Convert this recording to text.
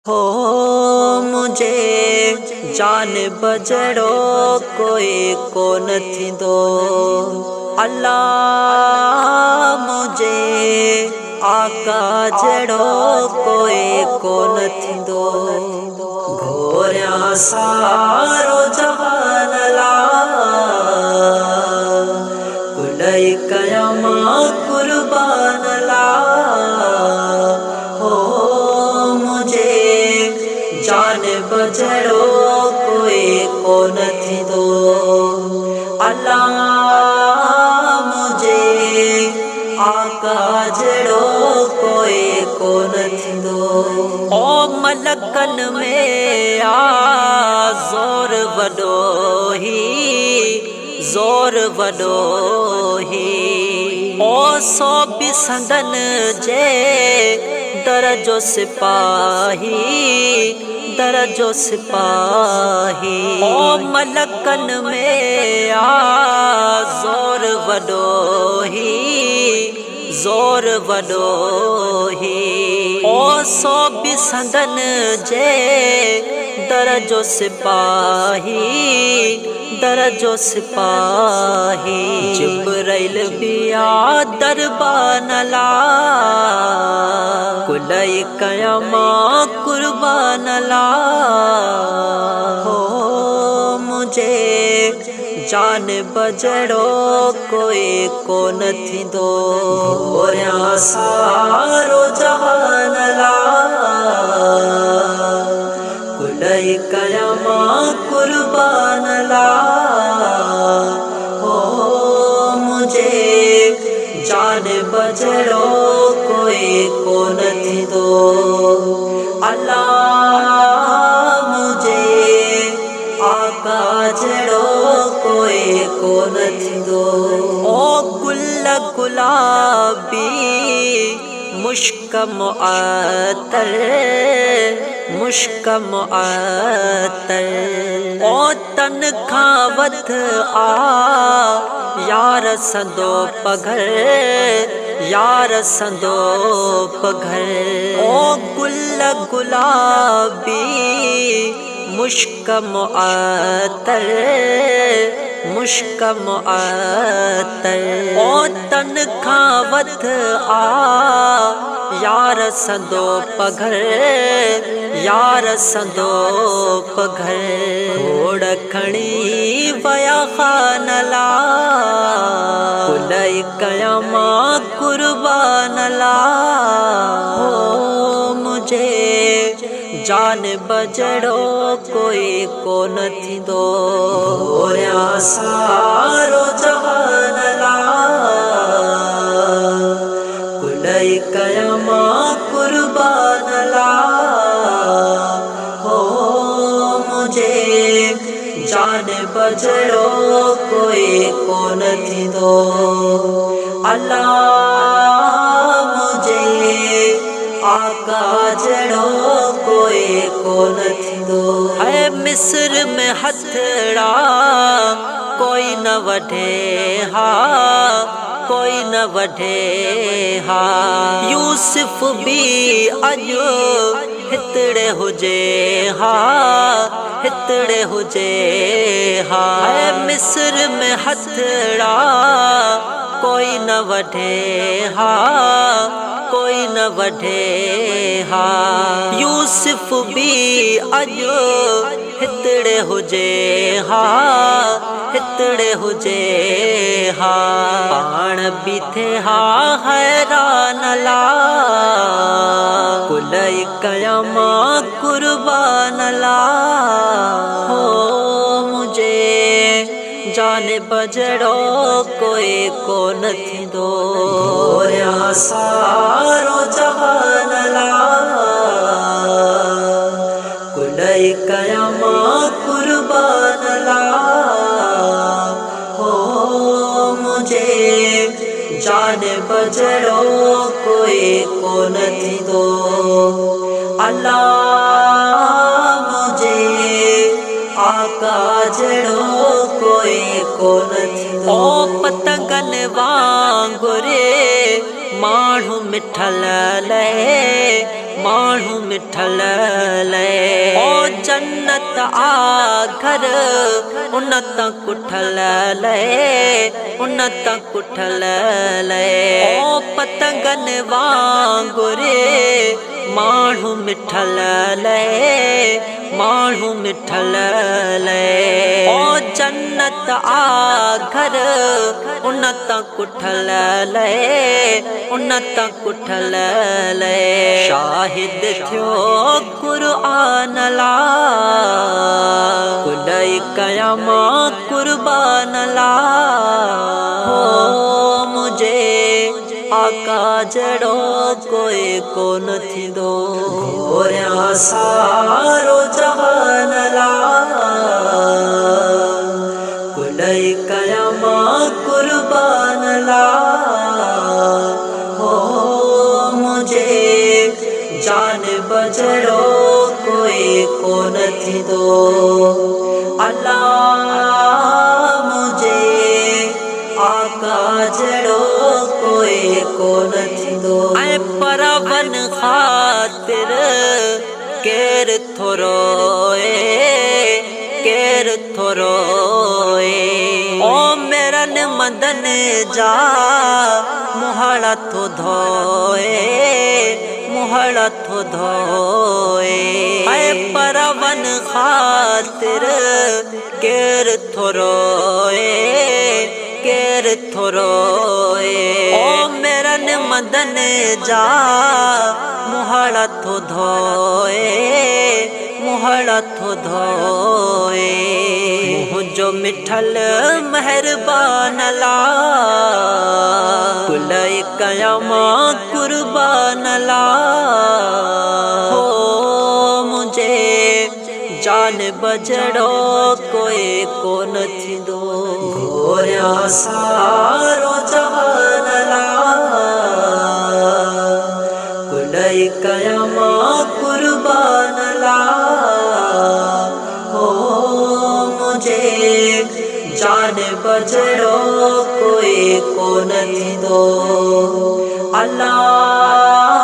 हो मुझे जान बजड़ो कोई कोन थींदो। अल्लाह मुझे आका जड़ो कोई कोन थींदो। घोरिया सारो जहान ला कुलई कयामा कुर्बान ला। हो मुझे जान बजड़ो कोई कोन थींदो। अल्लाह मुझे आका जड़ो कोई कोन थींदो। ओ मलकन में आ ज़ोर वॾो ही, ज़ोर वॾो ही। ओ सो बि संदन जे दर जो सिपाही, दर जो सिपाही। ओ मलकन में आ ज़ोर वॾो ही, ज़ोर वॾो ही। ओ सो बि संदन जे दर जो सिपाही, दर जो सिपाही। जिब्राइल बिया दरबान ला कुलई कयामा कुर्बान ला। हो मुझे जान बजड़ो कोई कोन थींदो। घोरिया सारो जहान ला कुलई कयामा कुर्बान ला। हो मुझे जान बजड़ो कोई कोन थींदो। अल्लाह मुझे आका जड़ो कोई कोन थींदो। ओ गुल गुलाबी मुश्क मुअत्तर, मुश्क मुअत्तर। ओ तन खां वध आ यार संदो पघर, यार संदो पघर। ओ गुल गुलाबी मुश्क मुअत्तर, मुश्क मुअत्तर। ओ तन खां वध आ यार संदो पघर, यार संदो पघर। घोड़ खणी वया खान ला कुलई कयामा कुर्बान ला। हो मुझे जान बजड़ो कोई कोन थींदो। घोरिया सारो जहान ला कुलई कयामा कुर्बान ला। हो मुझे जान बजड़ो कोई कोन थींदो। अल्लाह मुझे आका जड़ो कोई कोन थींदो। है मिस्र में हथड़ा कोई न वढे हा, कोई न वढे हा। यूसुफ भी अजो हितड़े हुजे हा, हितड़े हुजे हा। है मिस्र में हथड़ा कोई न वढे हा, कोई न वढे हा। यूसुफ भी अजो हितड़े हुजे हा, हितड़े हुजे हा। पाण बीठे हा हैरान ला कुलई कयामा कुर्बान ला। हो मुझे जान बजड़ो कोई कोन थींदो। घोरिया सारो जहान ला कुलई कयामा कुर्बान ला। हो मुझे जान बजड़ो कोई कोन थींदो। अल्लाह मुझे आका जड़ो कोई कोन थींदो। ओ पतंगन वांगुरे माण्हू मिठल लहे माण्हू मिठल ले ओ जन्नत आ घर उन तक कुठल ले उन तक कुठल ले ओ पतंगन वांगुरे माण्हू मिठल ले माण्हू मिठल ले ओ जन्नत आ घर उन तक कुठल ले उन तक कुठल ले शाहिद थियो कुरान ला कुलई कयामा कुर्बान ला हो मुझे आका जड़ो कोई कोन थींदो घोरिया सारो जहान ला कुलई कयामा कुर्बान ला हो मुझे जान बजड़ो कोई कोन थींदो अल्लाह मुझे आका जड़ो कोई कोन थींदो ऐं परवन ख़ातिर केर थोरोए केर थोरोए ओ मेरन मदन जा मुहड़ा थो धोए मुहड़ा थो धोए ऐं परवन ख़ातिर केर थोरोए केर थोरोए ओ मेरन मदन जा मुहड़ा थो धोए मुहड़ा थो धोए मुझो मिठल मेहरबान ला कुलई कयामा कुर्बान ला हो मुझे जान बजड़ो कोई कोन थींदो घोरिया सारो जहान ला कुलई कयामा कुर्बान ला हो मुझे जान बजड़ो कोई कोन थींदो अल्लाह